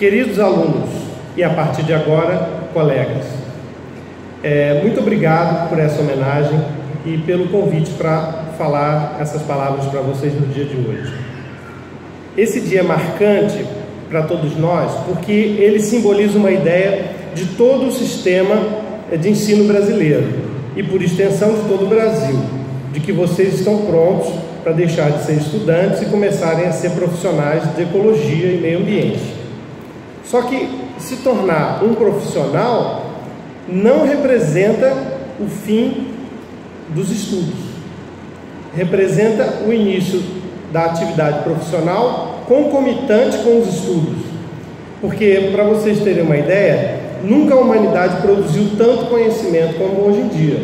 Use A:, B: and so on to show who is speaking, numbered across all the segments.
A: Queridos alunos e, a partir de agora, colegas, muito obrigado por essa homenagem e pelo convite para falar essas palavras para vocês no dia de hoje. Esse dia é marcante para todos nós porque ele simboliza uma ideia de todo o sistema de ensino brasileiro e, por extensão, de todo o Brasil, de que vocês estão prontos para deixar de ser estudantes e começarem a ser profissionais de ecologia e meio ambiente. Só que se tornar um profissional não representa o fim dos estudos. Representa o início da atividade profissional concomitante com os estudos. Porque, para vocês terem uma ideia, nunca a humanidade produziu tanto conhecimento como hoje em dia.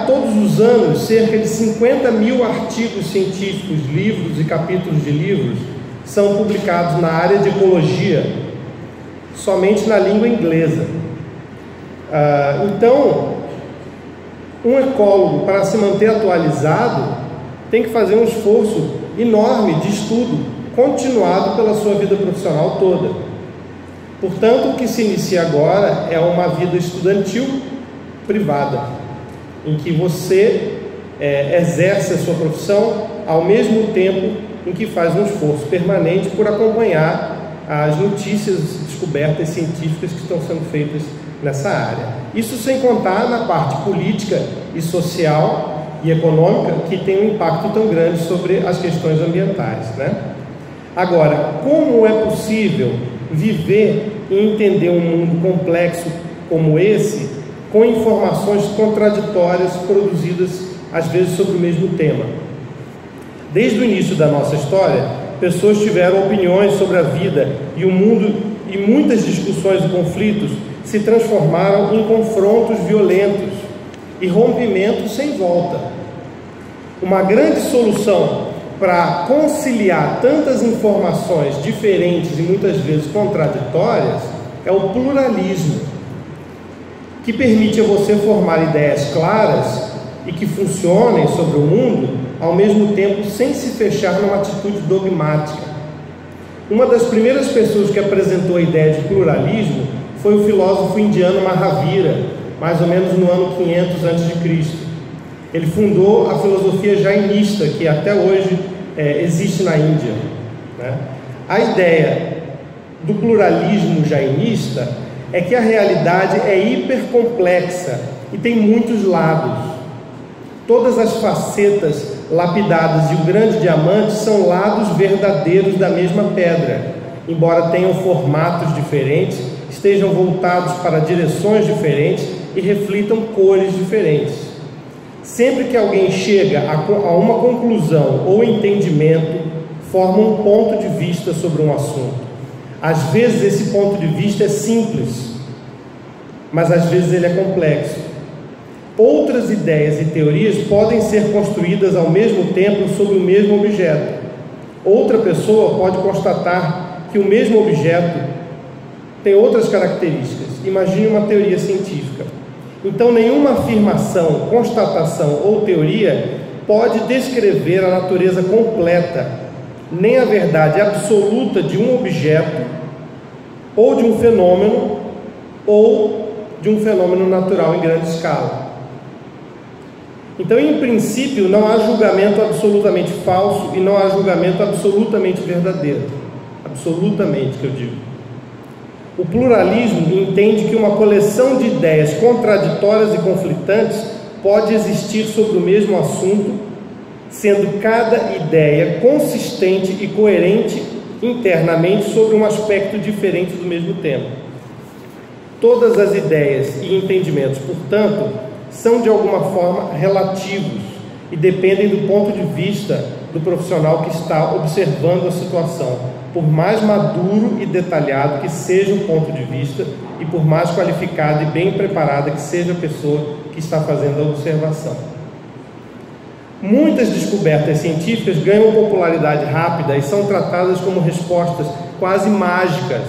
A: Todos os anos, cerca de 50 mil artigos científicos, livros e capítulos de livros são publicados na área de ecologia, somente na língua inglesa. Então, um ecólogo, para se manter atualizado, tem que fazer um esforço enorme de estudo, continuado pela sua vida profissional toda. Portanto, o que se inicia agora é uma vida estudantil privada, em que você exerce a sua profissão ao mesmo tempo em que faz um esforço permanente por acompanhar as notícias, descobertas científicas que estão sendo feitas nessa área. Isso sem contar na parte política e social e econômica, que tem um impacto tão grande sobre as questões ambientais, né? Agora, como é possível viver e entender um mundo complexo como esse, com informações contraditórias produzidas às vezes sobre o mesmo tema? Desde o início da nossa história, pessoas tiveram opiniões sobre a vida e o mundo, e muitas discussões e conflitos se transformaram em confrontos violentos e rompimentos sem volta. Uma grande solução para conciliar tantas informações diferentes e muitas vezes contraditórias é o pluralismo, que permite a você formar ideias claras e que funcionem sobre o mundo, ao mesmo tempo sem se fechar numa atitude dogmática. Uma das primeiras pessoas que apresentou a ideia de pluralismo foi o filósofo indiano Mahavira, mais ou menos no ano 500 a.C. Ele fundou a filosofia jainista, que até hoje existe na Índia, né? A ideia do pluralismo jainista é que a realidade é hipercomplexa e tem muitos lados. Todas as facetas lapidadas de um grande diamante são lados verdadeiros da mesma pedra, embora tenham formatos diferentes, estejam voltados para direções diferentes e reflitam cores diferentes. Sempre que alguém chega a uma conclusão ou entendimento, forma um ponto de vista sobre um assunto. Às vezes esse ponto de vista é simples, mas às vezes ele é complexo. Outras ideias e teorias podem ser construídas ao mesmo tempo sobre o mesmo objeto. Outra pessoa pode constatar que o mesmo objeto tem outras características. Imagine uma teoria científica. Então, nenhuma afirmação, constatação ou teoria pode descrever a natureza completa, nem a verdade absoluta de um objeto, ou de um fenômeno, ou de um fenômeno natural em grande escala. Então, em princípio, não há julgamento absolutamente falso e não há julgamento absolutamente verdadeiro. Absolutamente, que eu digo. O pluralismo entende que uma coleção de ideias contraditórias e conflitantes pode existir sobre o mesmo assunto, sendo cada ideia consistente e coerente internamente sobre um aspecto diferente do mesmo tema. Todas as ideias e entendimentos, portanto, são de alguma forma relativos e dependem do ponto de vista do profissional que está observando a situação, por mais maduro e detalhado que seja o ponto de vista e por mais qualificada e bem preparada que seja a pessoa que está fazendo a observação. Muitas descobertas científicas ganham popularidade rápida e são tratadas como respostas quase mágicas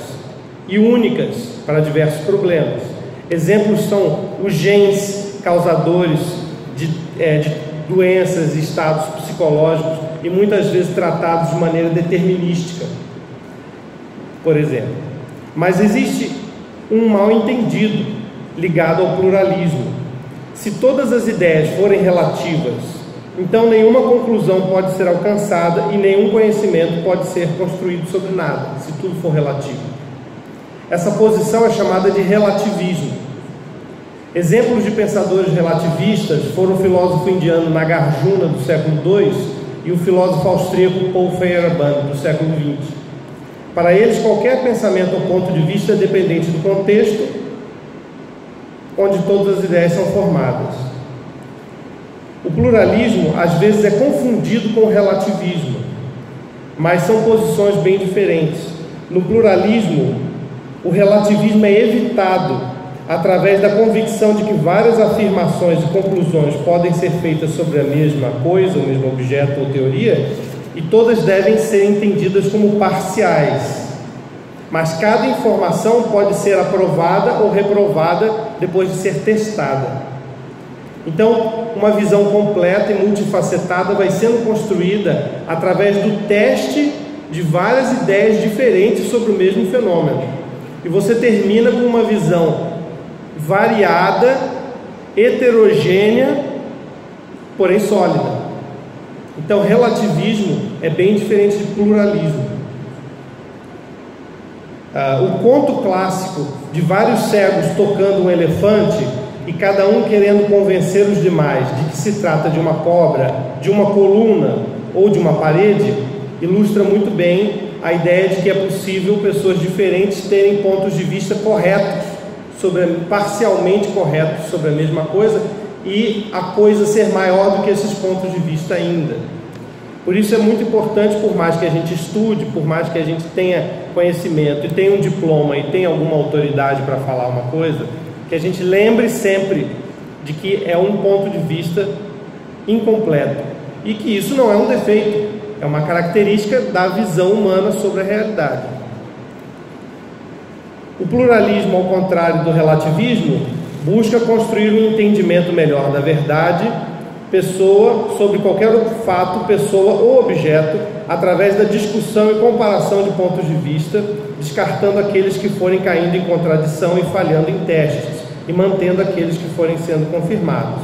A: e únicas para diversos problemas. Exemplos são os genes causadores de doenças e estados psicológicos e muitas vezes tratados de maneira determinística. por exemplo. Mas existe um mal-entendido ligado ao pluralismo. Se todas as ideias forem relativas, então nenhuma conclusão pode ser alcançada e nenhum conhecimento pode ser construído sobre nada, se tudo for relativo. Essa posição é chamada de relativismo. Exemplos de pensadores relativistas foram o filósofo indiano Nagarjuna, do século II, e o filósofo austríaco Paul Feyerabend, do século XX. Para eles, qualquer pensamento ou ponto de vista é dependente do contexto onde todas as ideias são formadas. O pluralismo, às vezes, é confundido com o relativismo, mas são posições bem diferentes. No pluralismo, o relativismo é evitado através da convicção de que várias afirmações e conclusões podem ser feitas sobre a mesma coisa, o mesmo objeto ou teoria, e todas devem ser entendidas como parciais. Mas cada informação pode ser aprovada ou reprovada depois de ser testada. Então, uma visão completa e multifacetada vai sendo construída através do teste de várias ideias diferentes sobre o mesmo fenômeno. E você termina com uma visão variada, heterogênea, porém sólida. Então, relativismo é bem diferente de pluralismo. O conto clássico de vários cegos tocando um elefante e cada um querendo convencer os demais de que se trata de uma cobra, de uma coluna ou de uma parede, ilustra muito bem a ideia de que é possível pessoas diferentes terem pontos de vista corretos, parcialmente corretos sobre a mesma coisa, e a coisa ser maior do que esses pontos de vista ainda. Por isso é muito importante, por mais que a gente estude, por mais que a gente tenha conhecimento e tenha um diploma e tenha alguma autoridade para falar uma coisa, que a gente lembre sempre de que é um ponto de vista incompleto e que isso não é um defeito, é uma característica da visão humana sobre a realidade. O pluralismo, ao contrário do relativismo, busca construir um entendimento melhor da verdade, pessoa, sobre qualquer fato, pessoa ou objeto, através da discussão e comparação de pontos de vista, descartando aqueles que forem caindo em contradição e falhando em testes, e mantendo aqueles que forem sendo confirmados.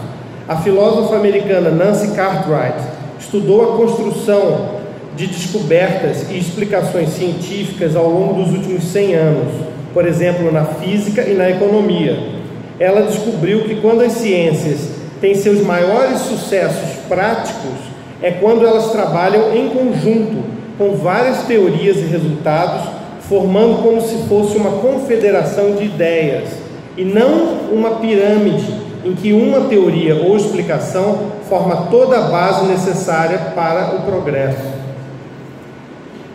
A: A filósofa americana Nancy Cartwright estudou a construção de descobertas e explicações científicas ao longo dos últimos 100 anos, por exemplo, na física e na economia. Ela descobriu que quando as ciências têm seus maiores sucessos práticos é quando elas trabalham em conjunto com várias teorias e resultados, formando como se fosse uma confederação de ideias e não uma pirâmide em que uma teoria ou explicação forma toda a base necessária para o progresso.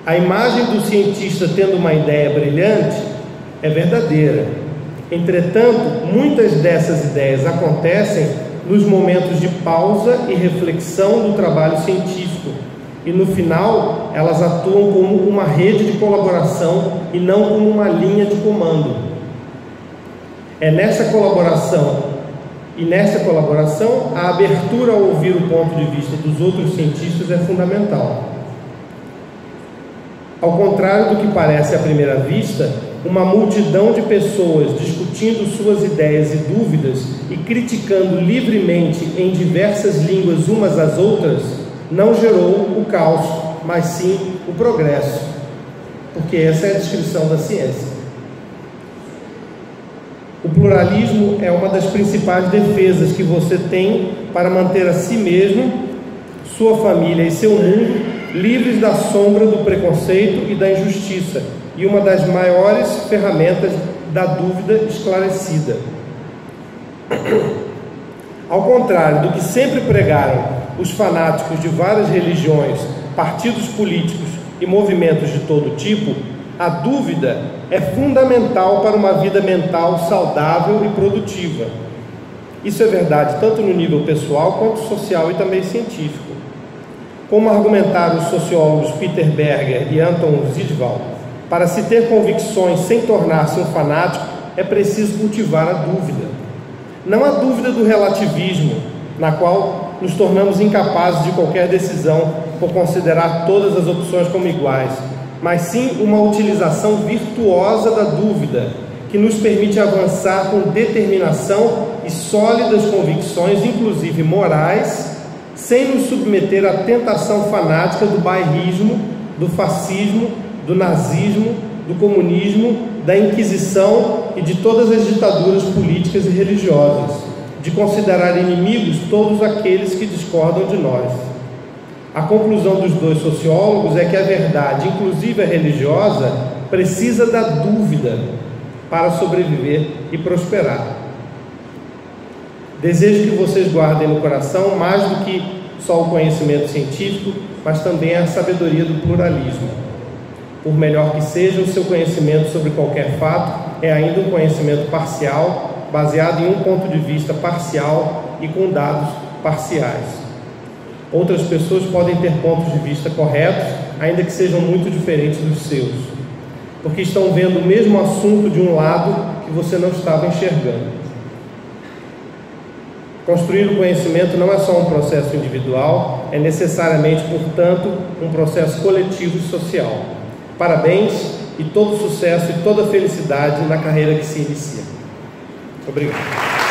A: A imagem do cientista tendo uma ideia brilhante é verdadeira. Entretanto, muitas dessas ideias acontecem nos momentos de pausa e reflexão do trabalho científico, e no final elas atuam como uma rede de colaboração e não como uma linha de comando. É nessa colaboração a abertura ao ouvir o ponto de vista dos outros cientistas é fundamental. Ao contrário do que parece à primeira vista, uma multidão de pessoas discutindo suas ideias e dúvidas e criticando livremente em diversas línguas umas às outras não gerou o caos, mas sim o progresso, porque essa é a descrição da ciência. O pluralismo é uma das principais defesas que você tem para manter a si mesmo, sua família e seu mundo livres da sombra do preconceito e da injustiça, e uma das maiores ferramentas da dúvida esclarecida. Ao contrário do que sempre pregaram os fanáticos de várias religiões, partidos políticos e movimentos de todo tipo, a dúvida é fundamental para uma vida mental saudável e produtiva. Isso é verdade tanto no nível pessoal quanto social e também científico. Como argumentaram os sociólogos Peter Berger e Anton Zidwald, para se ter convicções sem tornar-se um fanático, é preciso cultivar a dúvida. Não a dúvida do relativismo, na qual nos tornamos incapazes de qualquer decisão por considerar todas as opções como iguais, mas sim uma utilização virtuosa da dúvida, que nos permite avançar com determinação e sólidas convicções, inclusive morais, sem nos submeter à tentação fanática do bairrismo, do fascismo, do nazismo, do comunismo, da Inquisição e de todas as ditaduras políticas e religiosas, de considerar inimigos todos aqueles que discordam de nós. A conclusão dos dois sociólogos é que a verdade, inclusive a religiosa, precisa da dúvida para sobreviver e prosperar. Desejo que vocês guardem no coração mais do que só o conhecimento científico, mas também a sabedoria do pluralismo. Por melhor que seja, o seu conhecimento sobre qualquer fato é ainda um conhecimento parcial, baseado em um ponto de vista parcial e com dados parciais. Outras pessoas podem ter pontos de vista corretos, ainda que sejam muito diferentes dos seus, porque estão vendo o mesmo assunto de um lado que você não estava enxergando. Construir o conhecimento não é só um processo individual, é necessariamente, portanto, um processo coletivo e social. Parabéns e todo sucesso e toda felicidade na carreira que se inicia. Obrigado.